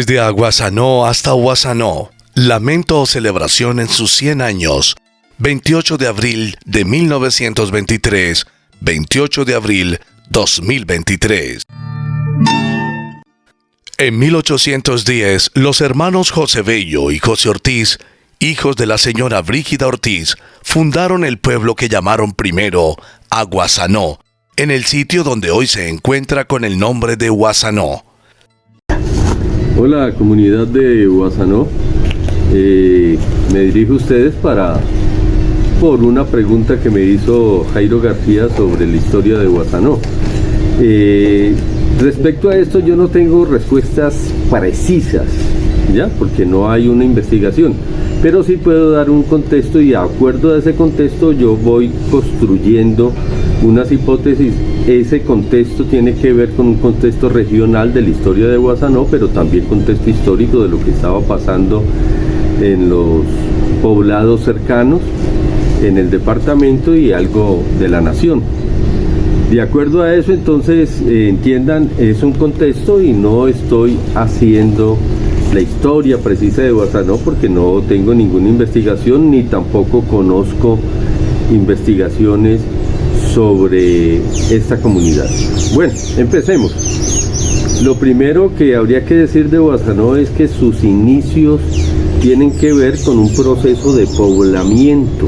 Desde Aguasanó hasta Huassanó, lamento o celebración en sus 100 años, 28 de abril de 1923, 28 de abril 2023. En 1810, los hermanos José Bello y José Ortiz, hijos de la señora Brígida Ortiz, fundaron el pueblo que llamaron primero Aguasanó, en el sitio donde hoy se encuentra con el nombre de Huassanó. Hola, comunidad de Huassanó. Me dirijo a ustedes por una pregunta que me hizo Jairo García sobre la historia de Huassanó. Respecto a esto yo no tengo respuestas precisas, ¿ya? Porque no hay una investigación, pero sí puedo dar un contexto y de acuerdo a ese contexto yo voy construyendo unas hipótesis. Ese contexto tiene que ver con un contexto regional de la historia de Huassanó, pero también contexto histórico de lo que estaba pasando en los poblados cercanos, en el departamento y algo de la nación. De acuerdo a eso, entonces, entiendan, es un contexto y no estoy haciendo la historia precisa de Huassanó porque no tengo ninguna investigación ni tampoco conozco investigaciones sobre esta comunidad. Bueno, empecemos. Lo primero que habría que decir de Huassanó es que sus inicios tienen que ver con un proceso de poblamiento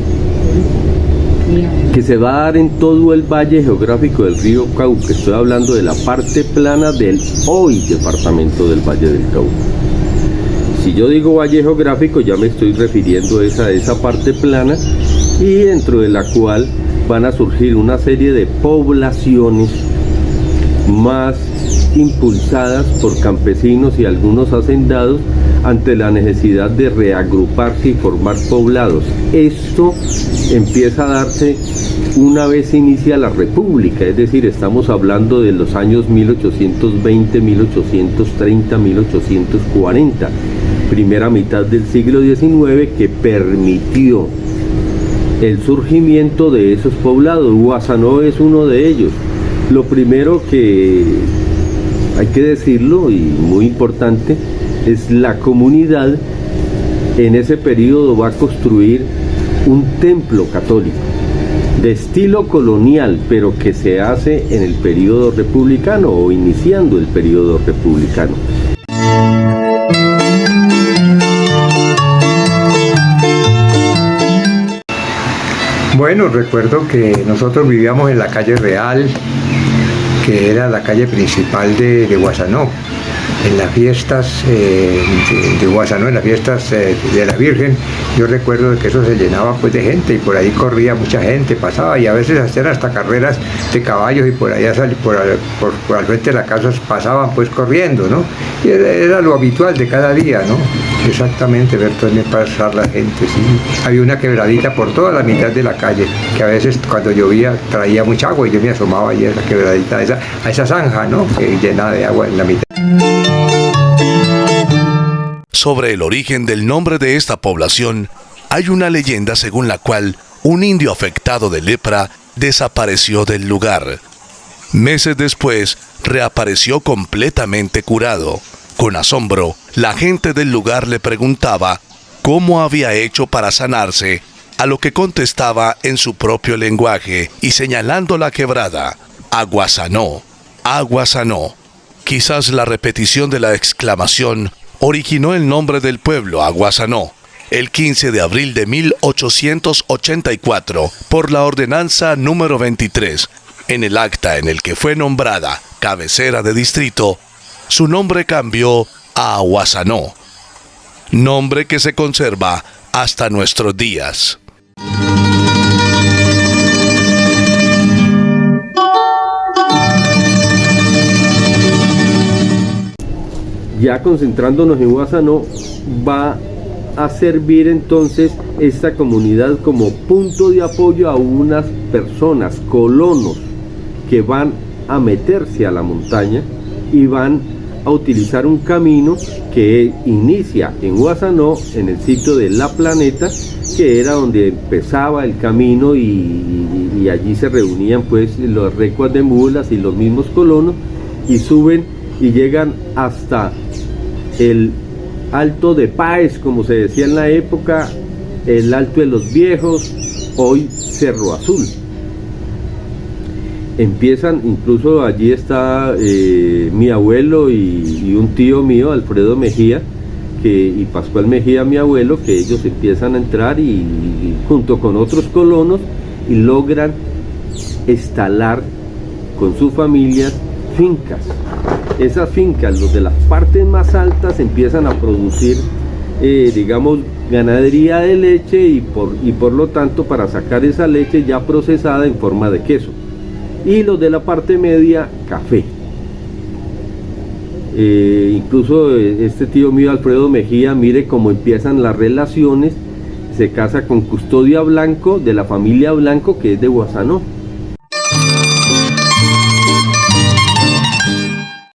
que se va a dar en todo el valle geográfico del río Cauca. Estoy hablando de la parte plana del hoy departamento del Valle del Cauca. Si yo digo valle geográfico, ya me estoy refiriendo a esa parte plana y dentro de la cual van a surgir una serie de poblaciones más impulsadas por campesinos y algunos hacendados ante la necesidad de reagruparse y formar poblados. Esto empieza a darse una vez inicia la República, es decir, estamos hablando de los años 1820, 1830, 1840, primera mitad del siglo XIX, que permitió el surgimiento de esos poblados. Huassanó es uno de ellos. Lo primero que hay que decirlo y muy importante es la comunidad en ese periodo va a construir un templo católico de estilo colonial, pero que se hace en el periodo republicano o iniciando el periodo republicano. Bueno, recuerdo que nosotros vivíamos en la calle Real, que era la calle principal de Huassanó. En las fiestas de Huassanó, en las fiestas de la Virgen, yo recuerdo que eso se llenaba pues de gente y por ahí corría mucha gente, pasaba y a veces hacían hasta carreras de caballos y por allá por al frente de la casa pasaban pues corriendo, ¿no? Y era lo habitual de cada día, ¿no? Exactamente, ver también pasar la gente, sí. Había una quebradita por toda la mitad de la calle, que a veces cuando llovía traía mucha agua y yo me asomaba allí a esa quebradita, a esa zanja, ¿no? Llena de agua en la mitad. Sobre el origen del nombre de esta población, hay una leyenda según la cual un indio afectado de lepra desapareció del lugar. Meses después, reapareció completamente curado. Con asombro, la gente del lugar le preguntaba cómo había hecho para sanarse, a lo que contestaba en su propio lenguaje y señalando la quebrada: Aguasanó, Aguasanó. Quizás la repetición de la exclamación originó el nombre del pueblo, Aguasanó, el 15 de abril de 1884, por la ordenanza número 23, en el acta en el que fue nombrada cabecera de distrito. Su nombre cambió a Huassanó, nombre que se conserva hasta nuestros días. Ya concentrándonos en Huassanó, va a servir entonces esta comunidad como punto de apoyo a unas personas, colonos, que van a meterse a la montaña y van a utilizar un camino que inicia en Huassanó, en el sitio de La Planeta, que era donde empezaba el camino y allí se reunían pues los recuas de mulas y los mismos colonos y suben y llegan hasta el Alto de Páez, como se decía en la época, el Alto de los Viejos, hoy Cerro Azul. Empiezan, incluso allí está mi abuelo y un tío mío, Alfredo Mejía, y Pascual Mejía, mi abuelo, que ellos empiezan a entrar y junto con otros colonos y logran instalar con sus familias fincas. Esas fincas, los de las partes más altas, empiezan a producir, digamos, ganadería de leche y por lo tanto para sacar esa leche ya procesada en forma de queso. Y los de la parte media, café. Incluso este tío mío, Alfredo Mejía, mire cómo empiezan las relaciones. Se casa con Custodia Blanco, de la familia Blanco, que es de Guasanó.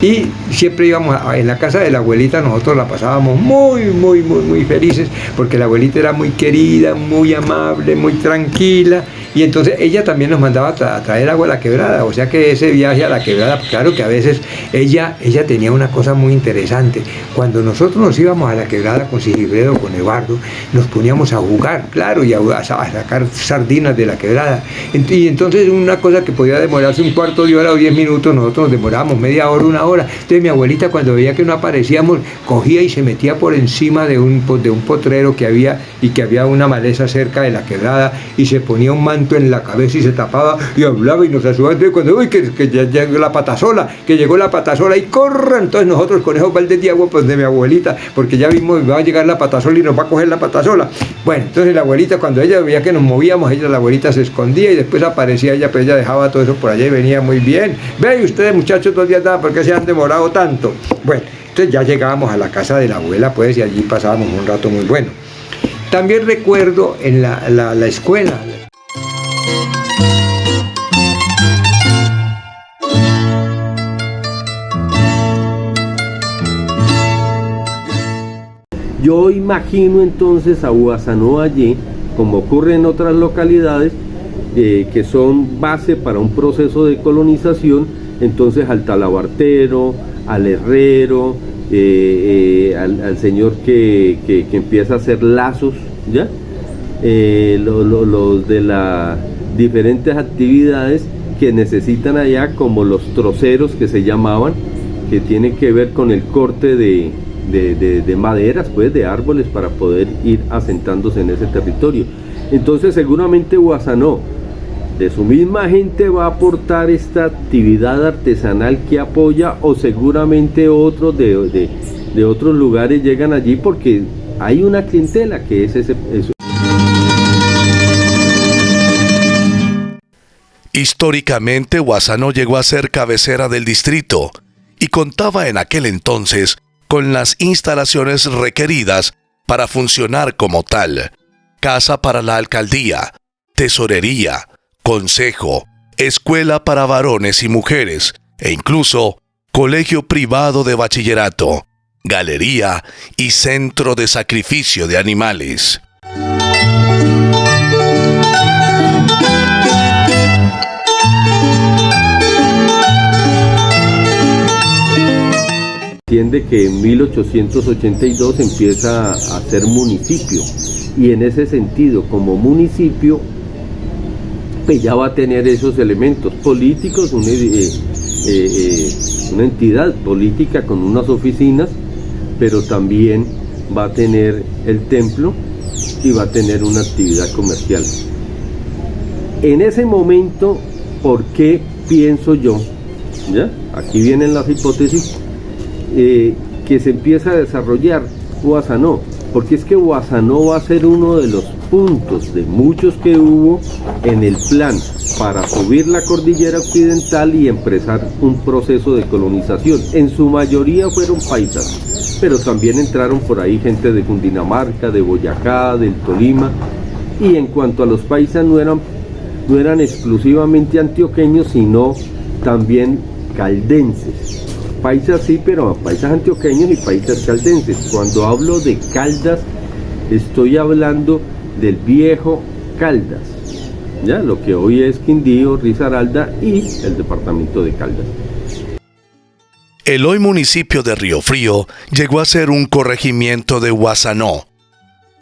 Y siempre íbamos en la casa de la abuelita, nosotros la pasábamos muy felices, porque la abuelita era muy querida, muy amable, muy tranquila, y entonces ella también nos mandaba a traer agua a la quebrada. O sea que ese viaje a la quebrada, claro que a veces ella tenía una cosa muy interesante. Cuando nosotros nos íbamos a la quebrada con Sigifredo, con Eduardo, nos poníamos a jugar, claro, y a sacar sardinas de la quebrada. Y entonces una cosa que podía demorarse un cuarto de hora o 10 minutos, nosotros nos demorábamos media hora, una hora. Entonces mi abuelita, cuando veía que no aparecíamos, cogía y se metía por encima de un potrero que había, y que había una maleza cerca de la quebrada, y se ponía un manto en la cabeza y se tapaba y hablaba y nos ayudaba. Entonces cuando que ya llegó la patasola, y corran, entonces nosotros con esos baldes de agua pues de mi abuelita, porque ya vimos, va a llegar la patasola y nos va a coger la patasola. Bueno, entonces la abuelita, cuando ella veía que nos movíamos, la abuelita se escondía y después aparecía ella, pero ella dejaba todo eso por allá y venía muy bien. Ve, ustedes muchachos, 2 días nada, ¿por qué se han demorado tanto? Bueno, entonces ya llegábamos a la casa de la abuela, pues, y allí pasábamos un rato muy bueno. También recuerdo en la escuela. Yo imagino entonces a Guasanó allí, como ocurre en otras localidades, que son base para un proceso de colonización. Entonces al talabartero, al herrero, al señor que empieza a hacer lazos, ¿ya? Los de las diferentes actividades que necesitan allá, como los troceros, que se llamaban, que tienen que ver con el corte de maderas, pues, de árboles, para poder ir asentándose en ese territorio. Entonces seguramente Guasanó, de su misma gente, va a aportar esta actividad artesanal que apoya, o seguramente otros de otros lugares llegan allí, porque hay una clientela que es eso. Históricamente, Guasanó llegó a ser cabecera del distrito y contaba en aquel entonces con las instalaciones requeridas para funcionar como tal: casa para la alcaldía, tesorería, consejo, escuela para varones y mujeres, e incluso colegio privado de bachillerato, galería y centro de sacrificio de animales. Entiende que en 1882 empieza a ser municipio, y en ese sentido, como municipio, pues ya va a tener esos elementos políticos, una entidad política con unas oficinas, pero también va a tener el templo y va a tener una actividad comercial. En ese momento, ¿por qué pienso yo? ¿Ya? Aquí vienen las hipótesis. Que se empieza a desarrollar Guasanó, porque es que Guasanó va a ser uno de los puntos de muchos que hubo en el plan para subir la cordillera occidental y empezar un proceso de colonización. En su mayoría fueron paisas, pero también entraron por ahí gente de Cundinamarca, de Boyacá, del Tolima, y en cuanto a los paisas no eran exclusivamente antioqueños, sino también caldenses. Paisas sí, pero paisas antioqueños y paisas caldenses. Cuando hablo de Caldas, estoy hablando del viejo Caldas, ya lo que hoy es Quindío, Risaralda y el departamento de Caldas. El hoy municipio de Río Frío llegó a ser un corregimiento de Guasanó,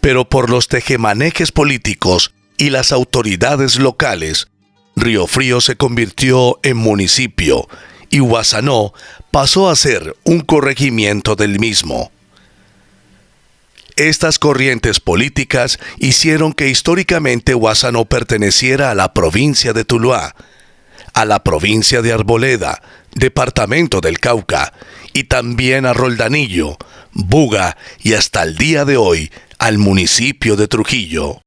pero por los tejemanejes políticos y las autoridades locales, Río Frío se convirtió en municipio y Guasanó pasó a ser un corregimiento del mismo. Estas corrientes políticas hicieron que históricamente Guasanó perteneciera a la provincia de Tuluá, a la provincia de Arboleda, departamento del Cauca, y también a Roldanillo, Buga y hasta el día de hoy al municipio de Trujillo.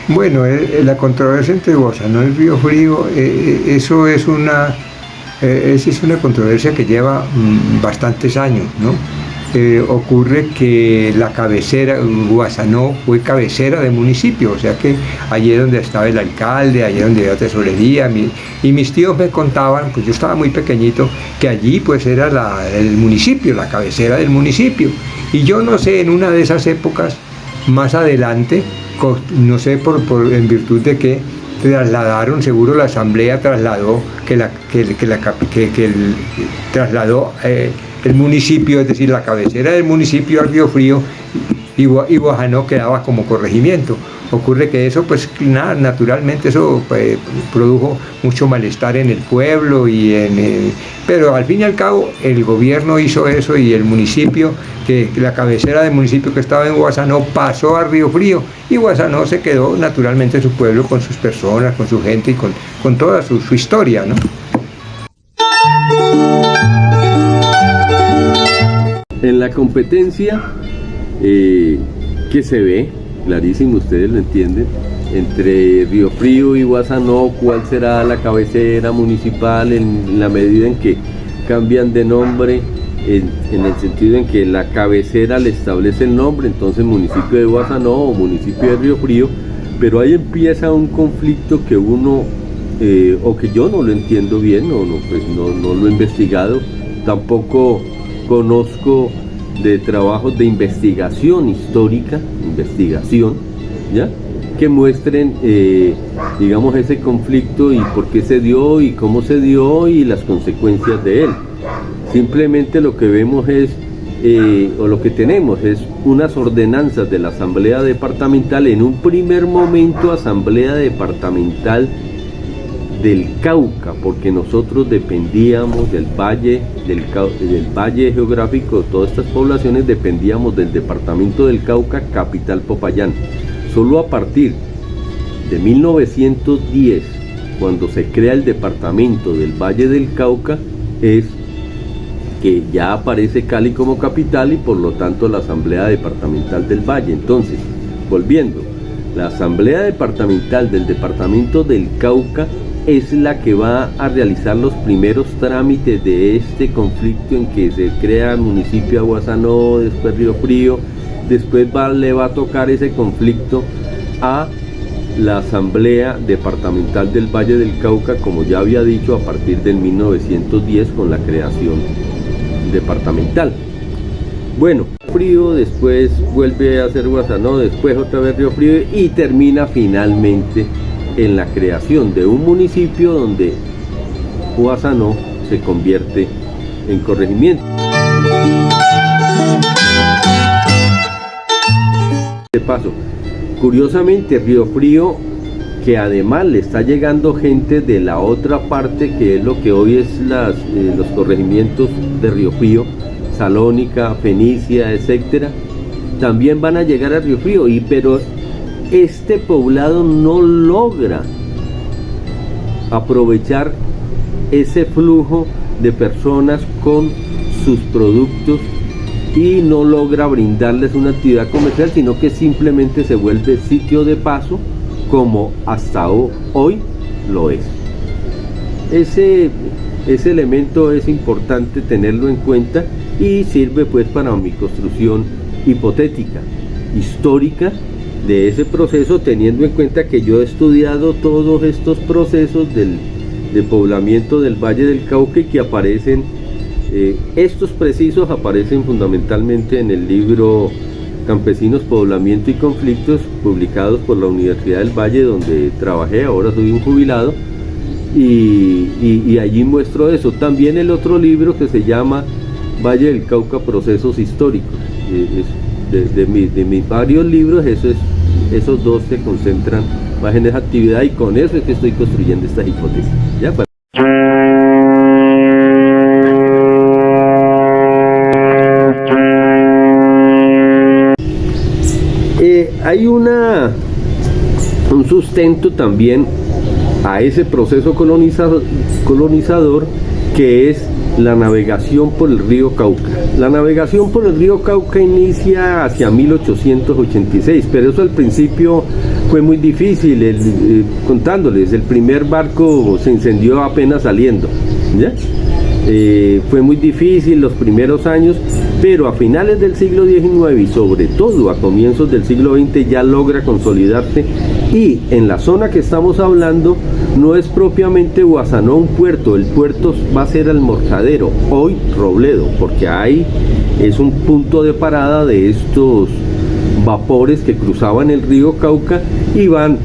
Bueno, la controversia entre Guasanó y Río Frío, esa es una controversia que lleva bastantes años, ¿no? Ocurre que la cabecera, Guasanó fue cabecera de municipio, o sea que allí es donde estaba el alcalde, allí es donde había tesorería, y mis tíos me contaban, pues yo estaba muy pequeññito, que allí pues era el municipio, la cabecera del municipio, y yo no sé, en una de esas épocas, más adelante, no sé en virtud de qué, trasladaron, seguro la asamblea trasladó trasladó el municipio, es decir, la cabecera del municipio a Río Frío, y Guasanó quedaba como corregimiento. Ocurre que eso, pues nada, naturalmente eso produjo mucho malestar en el pueblo, pero al fin y al cabo el gobierno hizo eso y el municipio, que la cabecera del municipio que estaba en Guasanó pasó a Río Frío, y Guasanó se quedó naturalmente su pueblo con sus personas, con su gente y con toda su historia, ¿no? En la competencia que se ve, clarísimo, ustedes lo entienden, entre Río Frío y Guasanó, cuál será la cabecera municipal en la medida en que cambian de nombre, en el sentido en que la cabecera le establece el nombre, entonces municipio de Guasanó o municipio de Río Frío, pero ahí empieza un conflicto que uno, o que yo no lo entiendo bien, pues no lo he investigado, tampoco conozco de trabajos de investigación histórica, ¿ya? Que muestren, digamos, ese conflicto y por qué se dio y cómo se dio y las consecuencias de él. Simplemente lo que vemos es, o lo que tenemos es unas ordenanzas de la Asamblea Departamental, en un primer momento Asamblea Departamental del Cauca, porque nosotros dependíamos del valle geográfico, todas estas poblaciones dependíamos del departamento del Cauca, capital Popayán. Solo a partir de 1910, cuando se crea el departamento del Valle del Cauca, es que ya aparece Cali como capital y por lo tanto la Asamblea Departamental del Valle. Entonces, volviendo, la Asamblea Departamental del departamento del Cauca es la que va a realizar los primeros trámites de este conflicto en que se crea el municipio de Guasanó, después Río Frío, después le va a tocar ese conflicto a la Asamblea Departamental del Valle del Cauca, como ya había dicho, a partir del 1910 con la creación departamental. Bueno, Frío, después vuelve a ser Guasanó, después otra vez Río Frío y termina finalmente en la creación de un municipio donde Guasanó se convierte en corregimiento. De paso, curiosamente Río Frío, que además le está llegando gente de la otra parte, que es lo que hoy es los corregimientos de Río Frío, Salónica, Fenicia, etcétera, también van a llegar a Río Frío, pero este poblado no logra aprovechar ese flujo de personas con sus productos y no logra brindarles una actividad comercial, sino que simplemente se vuelve sitio de paso, como hasta hoy lo es. Ese elemento es importante tenerlo en cuenta y sirve pues para mi construcción hipotética, histórica, de ese proceso, teniendo en cuenta que yo he estudiado todos estos procesos de poblamiento del Valle del Cauca y que aparecen Estos precisos aparecen fundamentalmente en el libro Campesinos, Poblamiento y Conflictos, publicados por la Universidad del Valle, donde trabajé, ahora soy un jubilado, y allí muestro eso. También el otro libro que se llama Valle del Cauca, Procesos Históricos. De mis varios libros, esos dos se concentran más en esa actividad, y con eso es que estoy construyendo esta hipótesis. ¿Ya? Hay un sustento también a ese proceso colonizador, que es la navegación por el río Cauca. La navegación por el río Cauca inicia hacia 1886, pero eso al principio fue muy difícil. Contándoles, el primer barco se incendió apenas saliendo, ¿ya? Fue muy difícil los primeros años, pero a finales del siglo XIX y sobre todo a comienzos del siglo XX ya logra consolidarse, y en la zona que estamos hablando no es propiamente Guasanó un puerto, el puerto va a ser Almorzadero, hoy Robledo, porque ahí es un punto de parada de estos vapores que cruzaban el río Cauca y van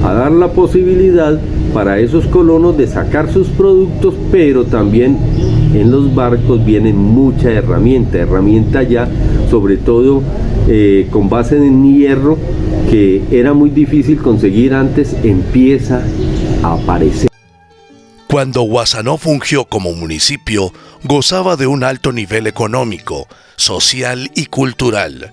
a dar la posibilidad para esos colonos de sacar sus productos, pero también en los barcos vienen mucha herramienta ya, sobre todo con base en hierro, que era muy difícil conseguir antes, empieza a aparecer. Cuando Guasanó fungió como municipio, gozaba de un alto nivel económico, social y cultural.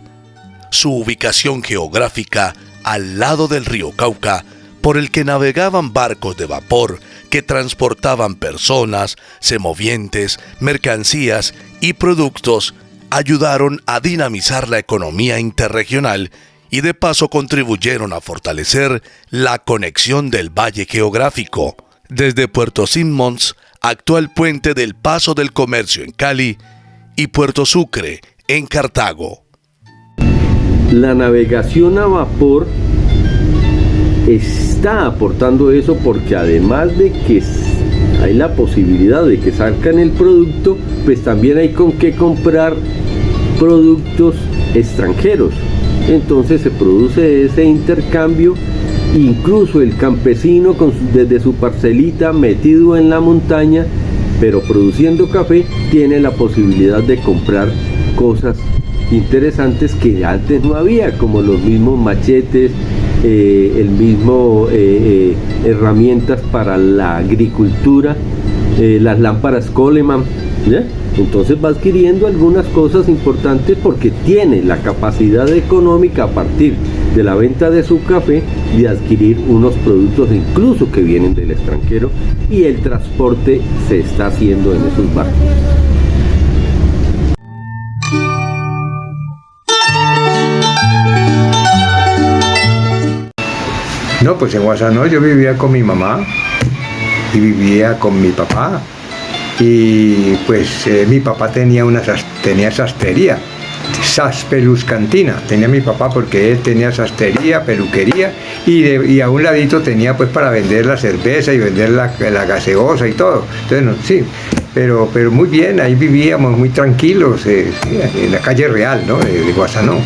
Su ubicación geográfica al lado del río Cauca, por el que navegaban barcos de vapor que transportaban personas, semovientes, mercancías y productos, ayudaron a dinamizar la economía interregional y de paso contribuyeron a fortalecer la conexión del valle geográfico. Desde Puerto Simmons, actual puente del Paso del Comercio en Cali, y Puerto Sucre en Cartago. La navegación a vapor está aportando eso, porque además de que hay la posibilidad de que sacan el producto, pues también hay con qué comprar productos extranjeros. Entonces se produce ese intercambio. Incluso el campesino desde su parcelita metido en la montaña, pero produciendo café, tiene la posibilidad de comprar cosas interesantes que antes no había, como los mismos machetes, herramientas para la agricultura, las lámparas Coleman, ¿ya? Entonces va adquiriendo algunas cosas importantes porque tiene la capacidad económica, a partir de la venta de su café, de adquirir unos productos incluso que vienen del extranjero, y el transporte se está haciendo en esos barcos. No, pues en Guasanó yo vivía con mi mamá y vivía con mi papá, y pues mi papá tenía sastrería, Saspelus Cantina, tenía mi papá, porque él tenía sastrería, peluquería, y a un ladito tenía pues para vender la cerveza y vender la gaseosa y todo. Entonces, no, sí, pero muy bien, ahí vivíamos muy tranquilos, en la calle Real, ¿no?, de Guasanó.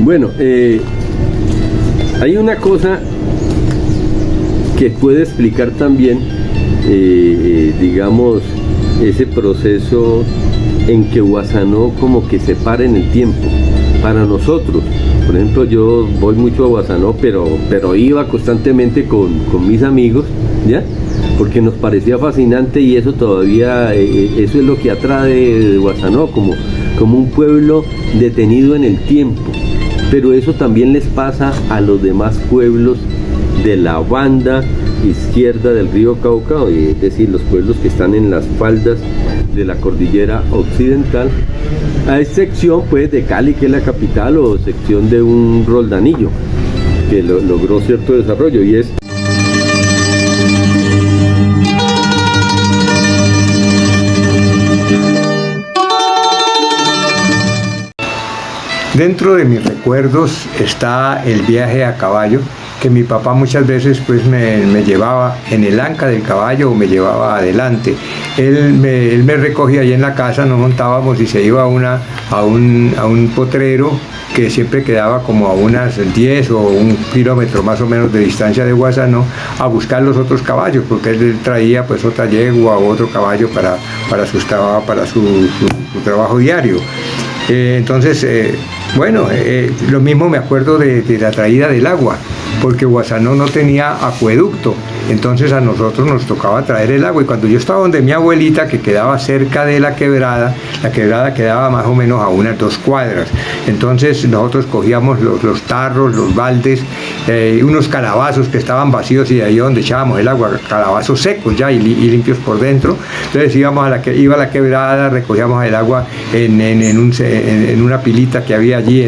Bueno, hay una cosa que puede explicar también, digamos, ese proceso en que Guasanó como que se para en el tiempo. Para nosotros, por ejemplo, yo voy mucho a Guasanó, pero iba constantemente con mis amigos, ¿ya? Porque nos parecía fascinante, y eso todavía, eso es lo que atrae de Guasanó, como un pueblo detenido en el tiempo. Pero eso también les pasa a los demás pueblos de la banda izquierda del río Cauca, es decir, los pueblos que están en las faldas de la cordillera occidental, a excepción pues de Cali, que es la capital, o excepción de un Roldanillo, que logró cierto desarrollo, y es Dentro de mis recuerdos está el viaje a caballo, que mi papá muchas veces pues me llevaba en el anca del caballo o me llevaba adelante. Él me recogía ahí en la casa, nos montábamos y se iba a un potrero que siempre quedaba como a unas 10 o 1 kilómetro más o menos de distancia de Guasanó, a buscar los otros caballos, porque él traía pues otra yegua o otro caballo para su trabajo diario. Entonces, lo mismo me acuerdo de la traída del agua, porque Guasanó no tenía acueducto, entonces a nosotros nos tocaba traer el agua, y cuando yo estaba donde mi abuelita, que quedaba cerca de la quebrada quedaba más o menos a unas 2 cuadras, entonces nosotros cogíamos los tarros, los baldes, unos calabazos que estaban vacíos, y de ahí donde echábamos el agua, calabazos secos ya y limpios por dentro. Entonces iba a la quebrada, recogíamos el agua en una pilita que había allí,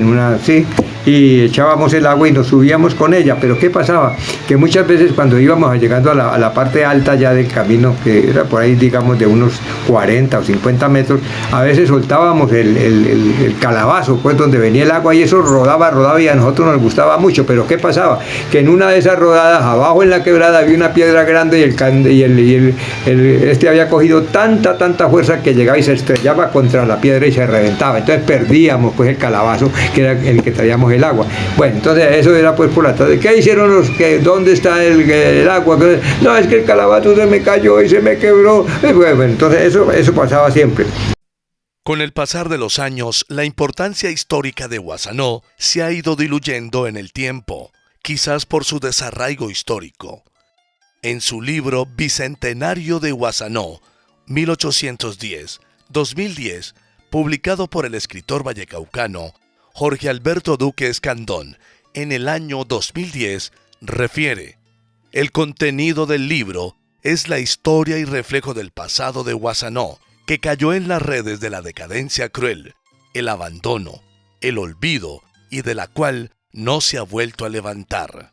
y echábamos el agua y nos subíamos con ella. Pero ¿qué pasaba? Que muchas veces cuando íbamos llegando a la parte alta ya del camino, que era por ahí digamos de unos 40 o 50 metros, a veces soltábamos el calabazo, pues donde venía el agua, y eso rodaba y a nosotros nos gustaba mucho. Pero ¿qué pasaba? Que en una de esas rodadas, abajo en la quebrada, había una piedra grande, y este había cogido tanta fuerza que llegaba y se estrellaba contra la piedra y se reventaba. Entonces perdíamos pues el calabazo, que era el que traíamos el agua. Bueno, entonces eso era pues por la tarde. ¿Qué hicieron dónde está el agua? No, es que el calabazo se me cayó y se me quebró. Bueno, entonces eso pasaba siempre. Con el pasar de los años, la importancia histórica de Guasanó se ha ido diluyendo en el tiempo, quizás por su desarraigo histórico. En su libro Bicentenario de Guasanó, 1810-2010, publicado por el escritor vallecaucano Jorge Alberto Duque Escandón en el año 2010, refiere: el contenido del libro es la historia y reflejo del pasado de Guasanó, que cayó en las redes de la decadencia cruel, el abandono, el olvido, y de la cual no se ha vuelto a levantar.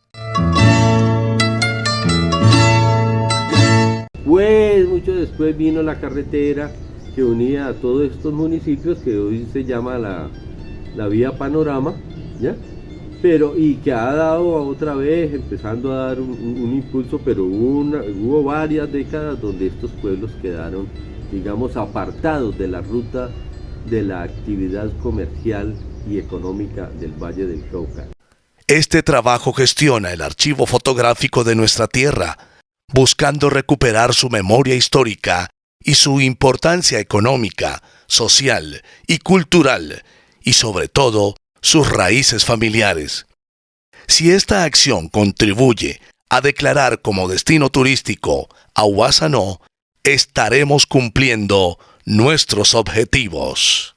Pues mucho después vino la carretera que unía a todos estos municipios, que hoy se llama la vía Panorama, ¿ya? Y que ha dado otra vez, empezando a dar un impulso, pero hubo varias décadas donde estos pueblos quedaron, digamos, apartados de la ruta de la actividad comercial y económica del Valle del Cauca. Este trabajo gestiona el archivo fotográfico de nuestra tierra, buscando recuperar su memoria histórica y su importancia económica, social y cultural, y sobre todo, sus raíces familiares. Si esta acción contribuye a declarar como destino turístico a Guasanó, estaremos cumpliendo nuestros objetivos.